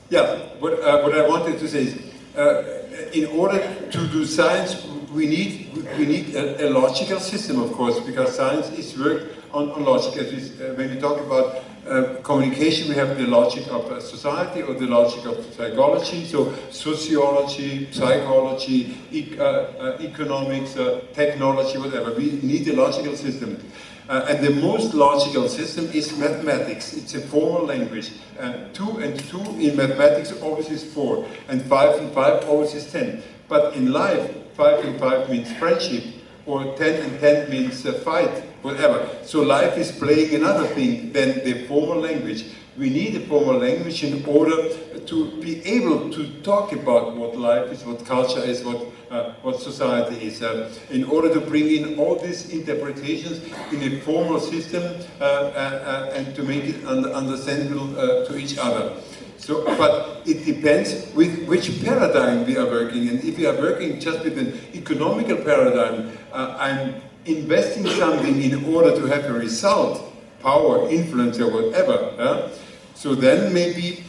Yeah, what I wanted to say is, in order to do science, we need a logical system, of course, because science is worked on logic. When we talk about communication, we have the logic of society or the logic of psychology, so sociology, psychology, economics, technology, whatever. We need a logical system. And the most logical system is mathematics. It's a formal language. 2 and 2 in mathematics always is 4, and 5 and 5 always is 10. But in life, 5 and 5 means friendship, or 10 and 10 means fight, whatever. So life is playing another thing than the formal language. We need a formal language in order to be able to talk about what life is, what culture is, what society is, in order to bring in all these interpretations in a formal system and to make it understandable to each other. So, but it depends with which paradigm we are working. And if we are working just with an economical paradigm, I'm investing something in order to have a result, power, influence, or whatever. So then maybe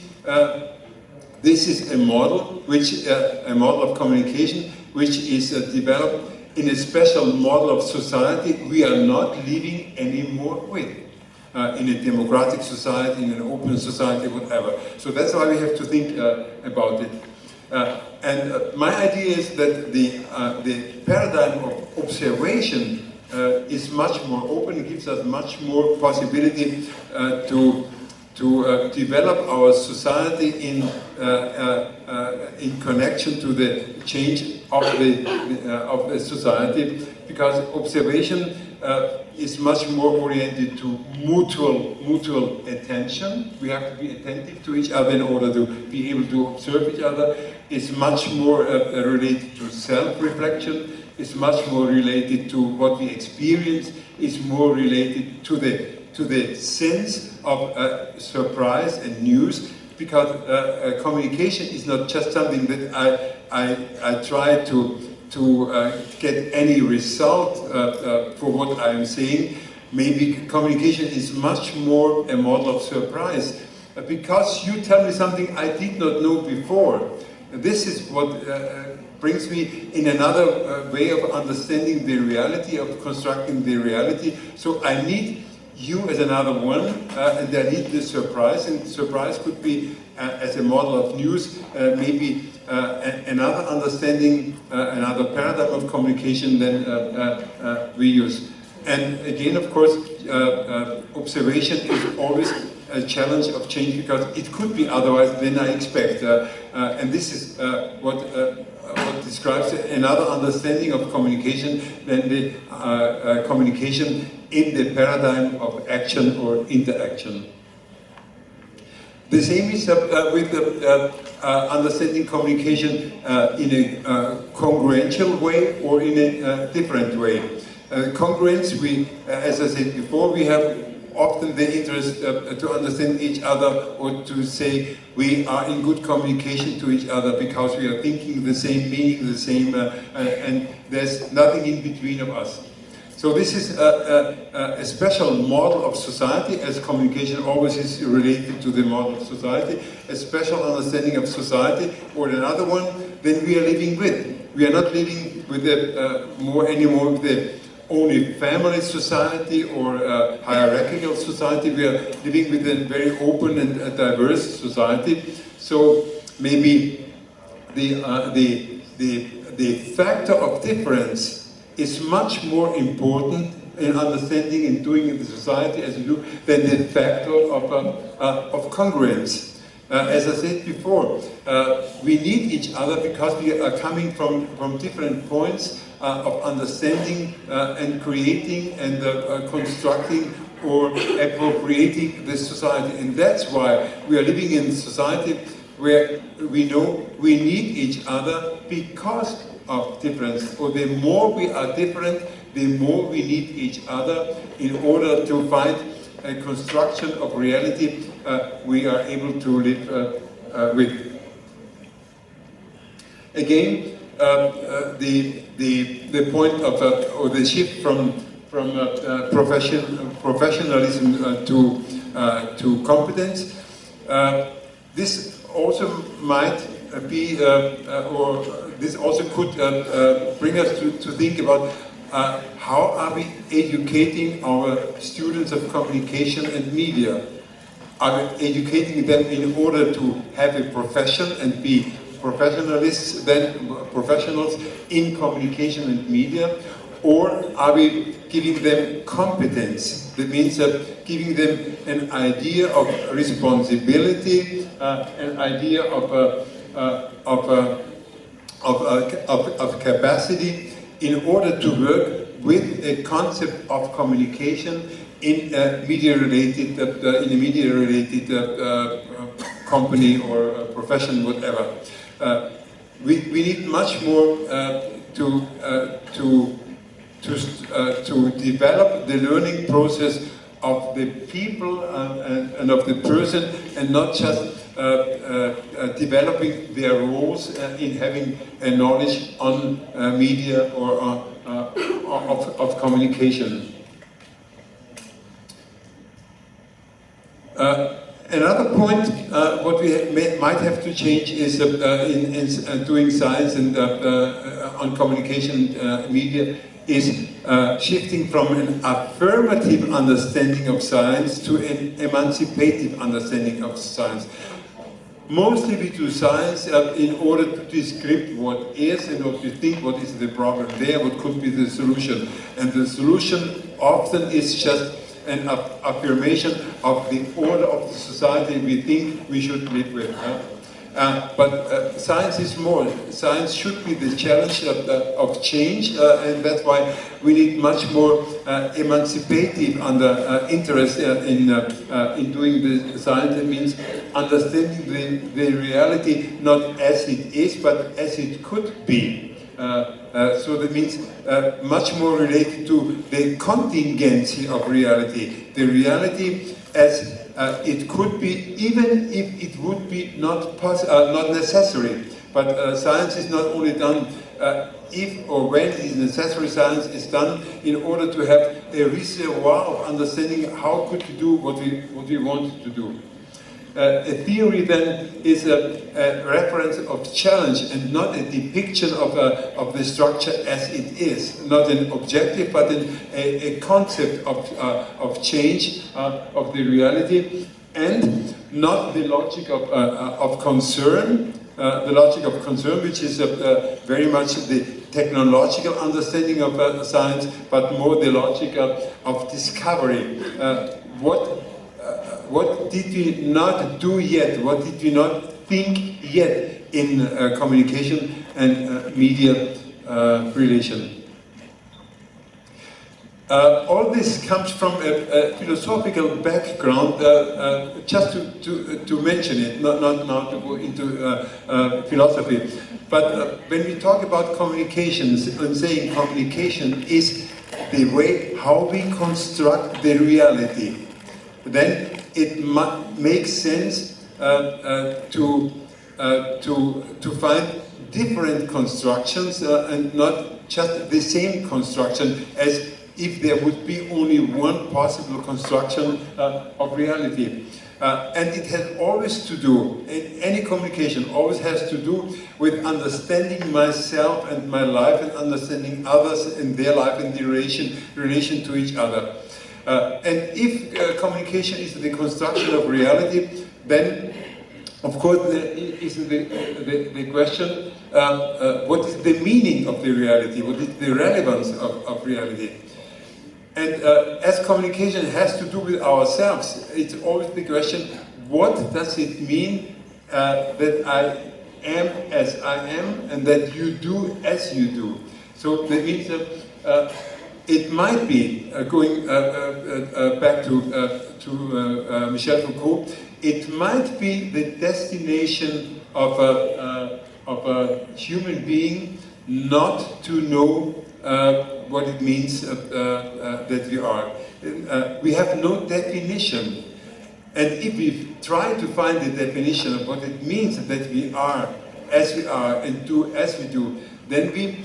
this is a model, a model of communication, which is developed in a special model of society we are not living anymore with. In a democratic society, in an open society, whatever. So that's why we have to think about it. And my idea is that the paradigm of observation is much more open, gives us much more possibility to develop our society in connection to the change of the society, because observation is much more oriented to mutual attention. We have to be attentive to each other in order to be able to observe each other. It's much more related to self-reflection. It's much more related to what we experience. It's more related to the sense of surprise and news, because communication is not just something that I try to get any result for what I am saying. Maybe communication is much more a model of surprise, because you tell me something I did not know before. This is what brings me in another way of understanding the reality, of constructing the reality. So I need you as another one, and I need the surprise, and surprise could be as a model of news, maybe another understanding, another paradigm of communication than we use. And again, of course, observation is always a challenge of change, because it could be otherwise than I expect. And this is what describes another understanding of communication than the communication in the paradigm of action or interaction. The same is with understanding communication in a congruential way or in a different way. Congruence, as I said before, we have often the interest to understand each other, or to say we are in good communication to each other because we are thinking the same, meaning the same, and there's nothing in between of us. So this is a special model of society, as communication always is related to the model of society, a special understanding of society, or another one than we are living with. We are not living with anymore with the only family society or hierarchical society. We are living with a very open and diverse society. So maybe the factor of difference is much more important in understanding and doing in the society as you do than the factor of congruence. As I said before, we need each other because we are coming from different points of understanding and creating and constructing or appropriating the society. And that's why we are living in a society where we know we need each other because of difference. Or the more we are different, the more we need each other in order to find a construction of reality we are able to live with. Again, the point of or the shift from professionalism to competence. This also might be, or this also could bring us to think about how are we educating our students of communication and media? Are we educating them in order to have a profession and be professionals in communication and media? Or are we giving them competence? That means giving them an idea of responsibility, an idea of capacity in order to work with a concept of communication in a media-related company or profession, whatever. We need much more to develop the learning process of the people and of the person, and not just developing their roles in having a knowledge on media or of communication. Another point, what we might have to change is in doing science and on communication media, is shifting from an affirmative understanding of science to an emancipative understanding of science. Mostly we do science in order to describe what is and what we think, what is the problem there, what could be the solution. And the solution often is just an affirmation of the order of the society we think we should live with. But science is more. Science should be the challenge of change, and that's why we need much more emancipative interest in doing the science. It means understanding the reality not as it is, but as it could be. So that means much more related to the contingency of reality. The reality as it could be, even if it would be not necessary. But science is not only done if or when it is necessary. Science is done in order to have a reservoir of understanding how could we do what we want to do. A theory then is a reference of challenge and not a depiction of the structure as it is. Not an objective, but a concept of change of the reality, and not the logic of concern. The logic of concern, which is very much the technological understanding of science, but more the logic of discovery. What did we not do yet? What did we not think yet in communication and media relation? All this comes from a philosophical background, just to mention it, not now to go into philosophy. But when we talk about communications, I'm saying communication is the way how we construct the reality. Then it makes sense to find different constructions and not just the same construction, as if there would be only one possible construction of reality. And it has always to do, in any communication, always has to do with understanding myself and my life, and understanding others and their life and the relation to each other. And if communication is the construction of reality, then, of course, there is the question, what is the meaning of the reality? What is the relevance of reality? And as communication has to do with ourselves, it's always the question, what does it mean that I am as I am, and that you do as you do? So that means that it might be, going back to Michel Foucault, it might be the destination of a human being not to know what it means that we are. We have no definition. And if we try to find the definition of what it means that we are as we are and do as we do, then we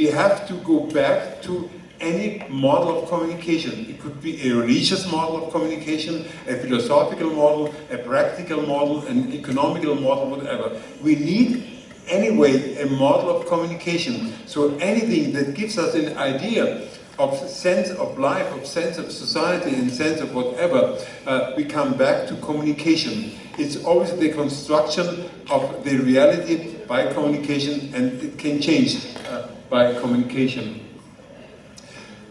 have to go back to any model of communication. It could be a religious model of communication, a philosophical model, a practical model, an economical model, whatever. We need, anyway, a model of communication. So anything that gives us an idea of sense of life, of sense of society, and sense of whatever, we come back to communication. It's always the construction of the reality by communication, and it can change by communication.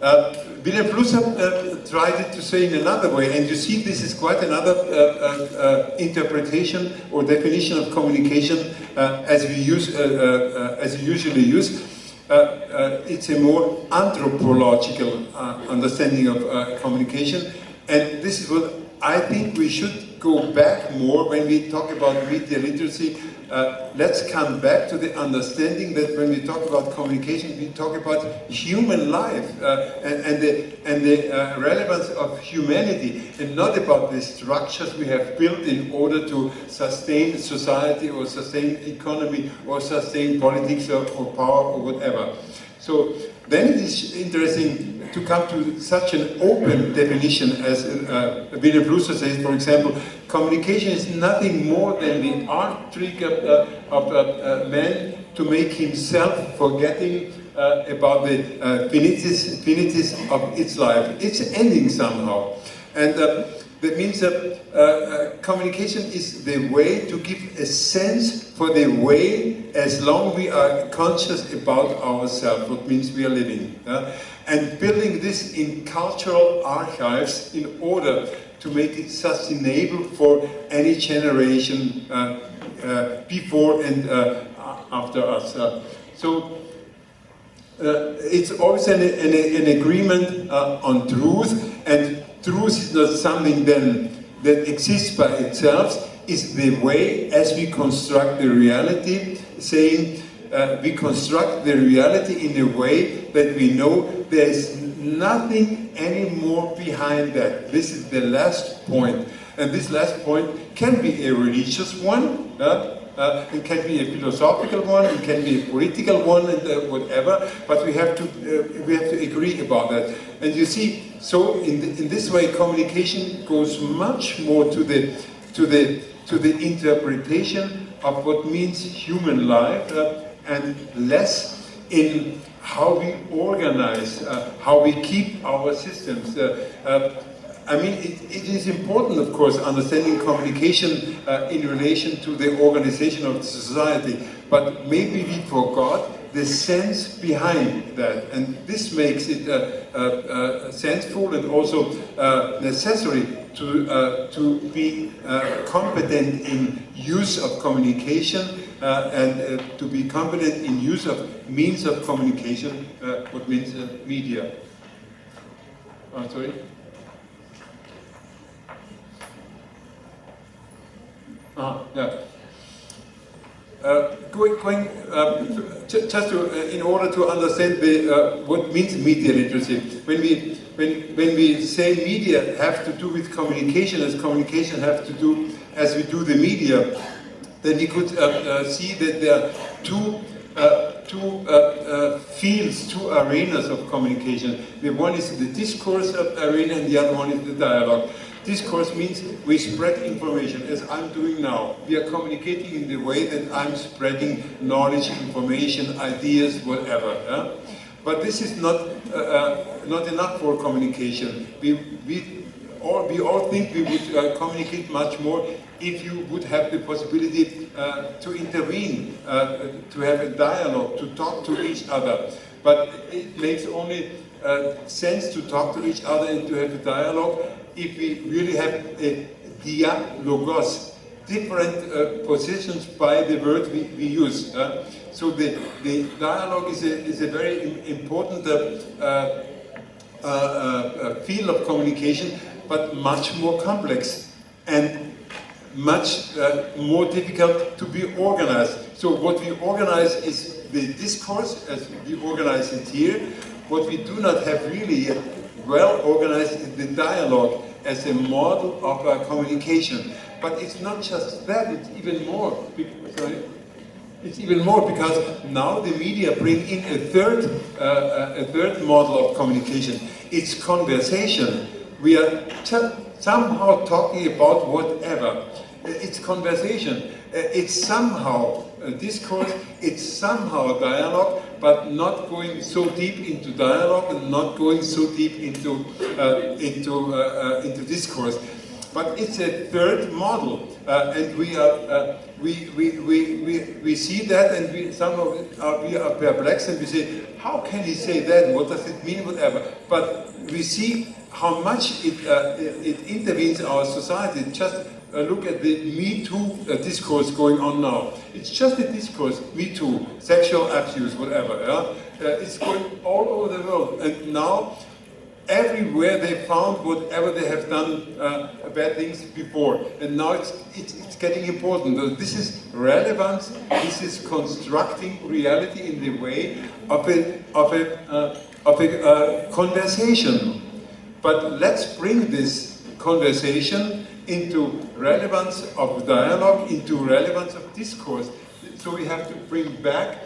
Wilhelm Flusser tried it to say in another way, and you see this is quite another interpretation or definition of communication as we usually use. It's a more anthropological understanding of communication, and this is what I think we should go back more when we talk about media literacy. Let's come back to the understanding that when we talk about communication, we talk about human life and the relevance of humanity, and not about the structures we have built in order to sustain society or sustain economy or sustain politics or power or whatever. So then it is interesting to come to such an open definition as Wilhelm Flusser says, for example, communication is nothing more than the art trick of man to make himself forgetting about the finities of its life. It's ending somehow. And that means that communication is the way to give a sense for the way as long we are conscious about ourselves, what means we are living. And building this in cultural archives in order to make it sustainable for any generation before and after us. So it's always an agreement on truth, and truth is not something then that exists by itself. Is the way as we construct the reality, saying we construct the reality in a way that we know there is nothing anymore behind that. This is the last point. And this last point can be a religious one, it can be a philosophical one, it can be a political one, and whatever. But we have to agree about that. And you see, so in this way, communication goes much more to the interpretation of what means human life, and less in how we organize, how we keep our systems. I mean, it is important, of course, understanding communication in relation to the organization of society, but maybe we forgot the sense behind that, and this makes it senseful and also necessary to be competent in use of communication and to be competent in use of means of communication, what means media. Sorry? Yeah. Just to, in order to understand what means media literacy, when we say media have to do with communication, as communication have to do as we do the media, then we could see that there are two fields, two arenas of communication. The one is the discourse arena, and the other one is the dialogue. Discourse means we spread information, as I'm doing now. We are communicating in the way that I'm spreading knowledge, information, ideas, whatever. But this is not enough for communication. We all think we would communicate much more if you would have the possibility to intervene, to have a dialogue, to talk to each other. But it makes only sense to talk to each other and to have a dialogue if we really have a dialogos, different positions by the word we use. So the dialogue is a very important field of communication, but much more complex and much more difficult to be organized. So what we organize is the discourse, as we organize it here. What we do not have really yet well organized is the dialogue as a model of communication. But it's not just that, it's even more. Sorry? It's even more, because now the media bring in a third model of communication. It's conversation. We are somehow talking about whatever. It's conversation. It's somehow a discourse. It's somehow a dialogue, but not going so deep into dialogue and not going so deep into discourse. But it's a third model, and we see that, and we are perplexed, and we say, how can he say that? What does it mean? Whatever. But we see how much it intervenes in our society. Just look at the Me Too discourse going on now. It's just a discourse, Me Too, sexual abuse, whatever. Yeah? It's going all over the world, and now everywhere they found whatever they have done bad things before, and now it's getting important. This is relevance. This is constructing reality in the way of a conversation. But let's bring this conversation into relevance of dialogue, into relevance of discourse. So we have to bring back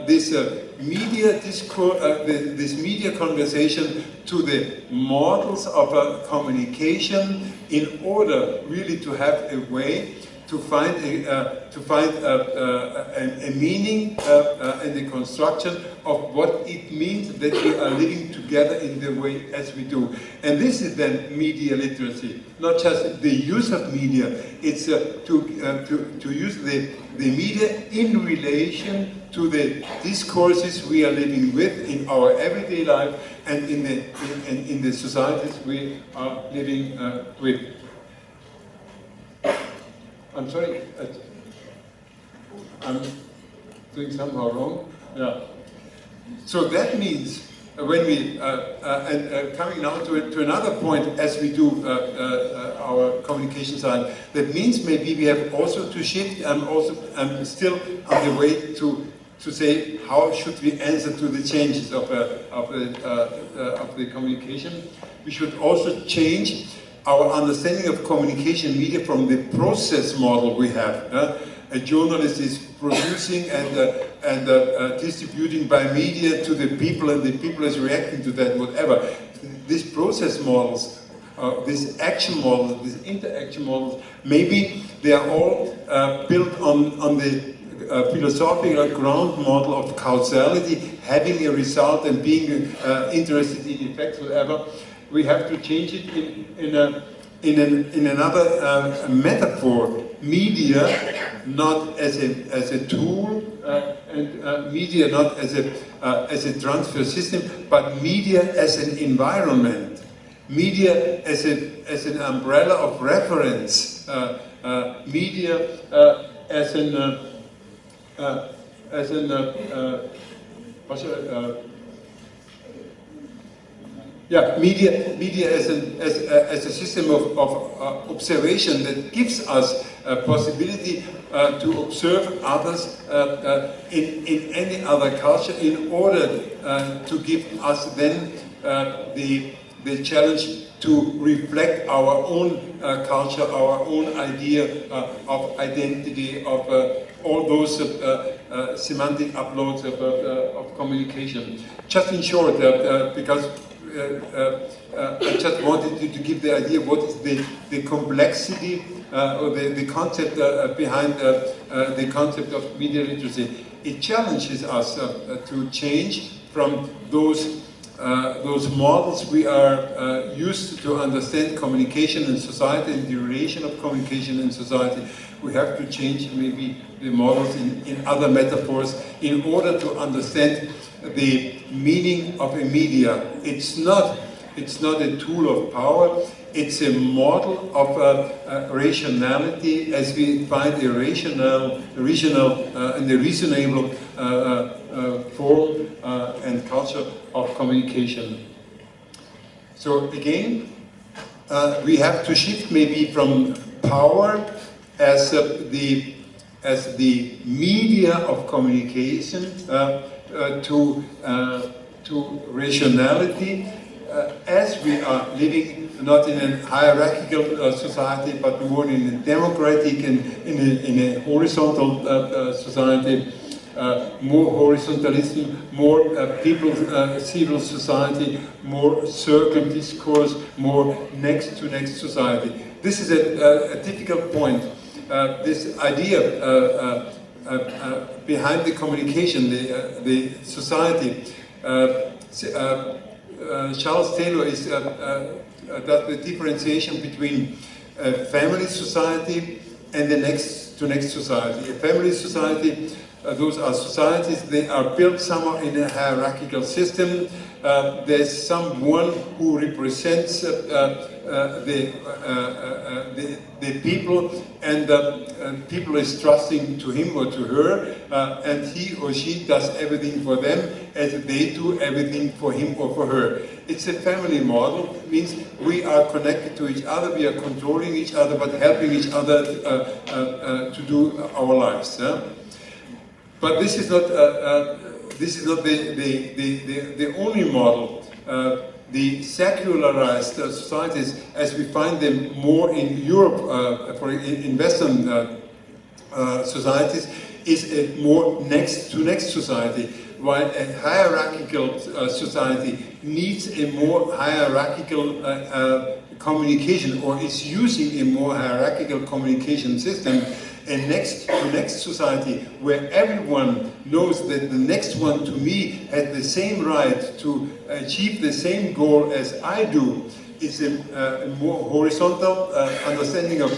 this media discourse, this media conversation to the models of communication, in order really to have a way to find a meaning and a construction of what it means that we are living together in the way as we do. And this is then media literacy, not just the use of media. It's to use the media in relation to the discourses we are living with in our everyday life and in the societies we are living with. I'm sorry, I'm doing somehow wrong. Yeah. So that means when we coming now to another point as we do our communication side, that means maybe we have also to shift. I'm still on the way to say how should we answer to the changes of the communication. We should also change our understanding of communication media from the process model we have. A journalist is producing and distributing by media to the people, and the people is reacting to that, whatever. These process models, these action models, these interaction models, maybe they are all built on the philosophical ground model of causality, having a result and being interested in effects, whatever. We have to change it in another metaphor. Media not as a tool, and media not as a transfer system, but media as an environment. Media as an umbrella of reference. Media as an media as a system of observation that gives us a possibility to observe others in any other culture, in order to give us then the challenge to reflect our own culture, our own idea of identity, of all those semantic uploads of communication. Just in short, because I just wanted you to give the idea what is the complexity or the concept behind the concept of media literacy. It challenges us to change from those models we are used to understand communication in society and the relation of communication in society. We have to change maybe the models in other metaphors in order to understand the meaning of a media. It's not a tool of power. It's a model of rationality, as we find a rational and a reasonable form and culture of communication. So again, we have to shift maybe from power as the media of communication to rationality as we are living not in a hierarchical society, but more in a democratic and in a horizontal society, more horizontalism, more civil society, more circle discourse, more next-to-next society. This is a difficult point. This idea behind the communication, the society. Charles Taylor does the differentiation between a family society and the next-to-next society. A family society, those are societies, they are built somewhere in a hierarchical system. There's someone who represents the people, and people is trusting to him or to her, and he or she does everything for them as they do everything for him or for her. It's a family model. It means we are connected to each other, we are controlling each other, but helping each other to do our lives. But this is not the only model. The secularized societies, as we find them more in Europe, in Western societies, is a more next-to-next society, while a hierarchical society needs a more hierarchical communication, or is using a more hierarchical communication system. A next-to-next society where everyone knows that the next one to me has the same right to achieve the same goal as I do is a more horizontal understanding of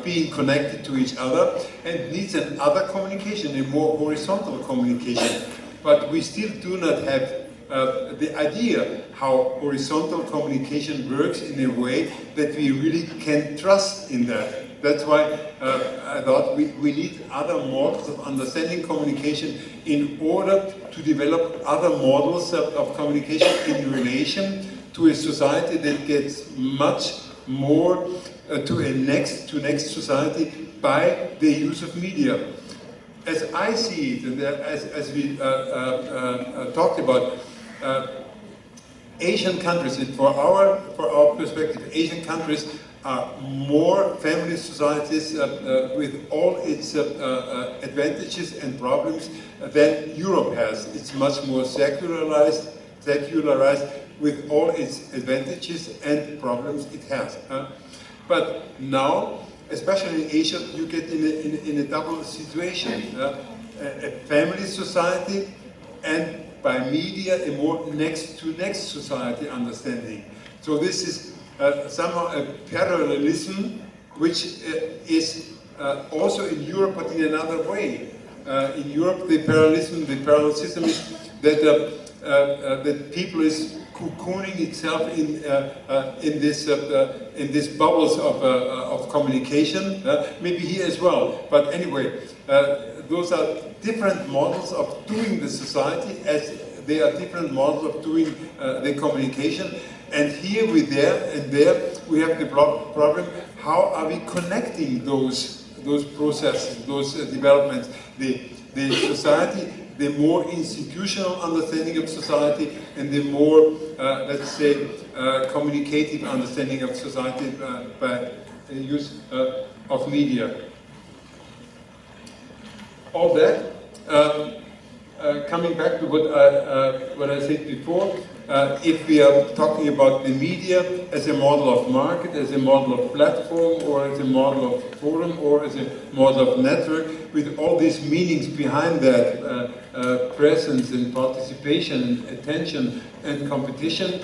being connected to each other, and needs another communication, a more horizontal communication. But we still do not have the idea how horizontal communication works in a way that we really can trust in that. That's why I thought we need other models of understanding communication in order to develop other models of communication in relation to a society that gets much more to a next-to-next society by the use of media. As I see it, and as we talked about, Asian countries, and for our perspective, Asian countries are more family societies with all its advantages and problems than Europe has. It's much more secularized with all its advantages and problems it has. But now, especially in Asia, you get in a double situation. A family society, and by media, a more next-to-next society understanding. So this is somehow a parallelism, which is also in Europe, but in another way. In Europe, the parallel system is that that people is cocooning itself in this bubbles of communication. Maybe here as well, but anyway, those are different models of doing the society, as they are different models of doing the communication. And here we there we have the problem: how are we connecting those processes, those developments? The society, the more institutional understanding of society, and the more, let's say, communicative understanding of society by the use of media. All that, coming back to what I said before, if we are talking about the media as a model of market, as a model of platform, or as a model of forum, or as a model of network, with all these meanings behind that, presence and participation and attention and competition,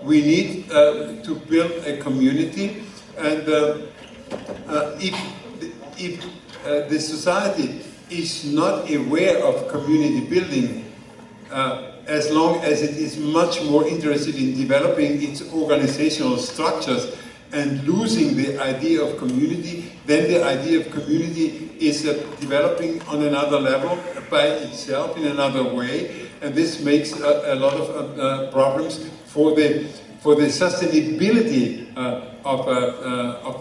we need to build a community. And if the society is not aware of community building, as long as it is much more interested in developing its organizational structures and losing the idea of community, then the idea of community is developing on another level by itself in another way, and this makes a lot of problems for the sustainability of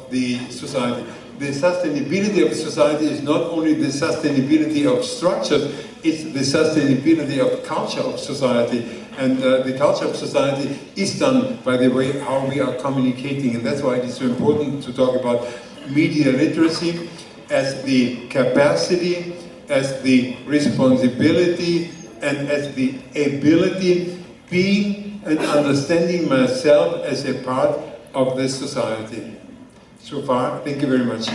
the society. The sustainability of society is not only the sustainability of structure, it's the sustainability of culture of society. And the culture of society is done by the way how we are communicating, and that's why it is so important to talk about media literacy as the capacity, as the responsibility, and as the ability, being and understanding myself as a part of this society. So far, thank you very much.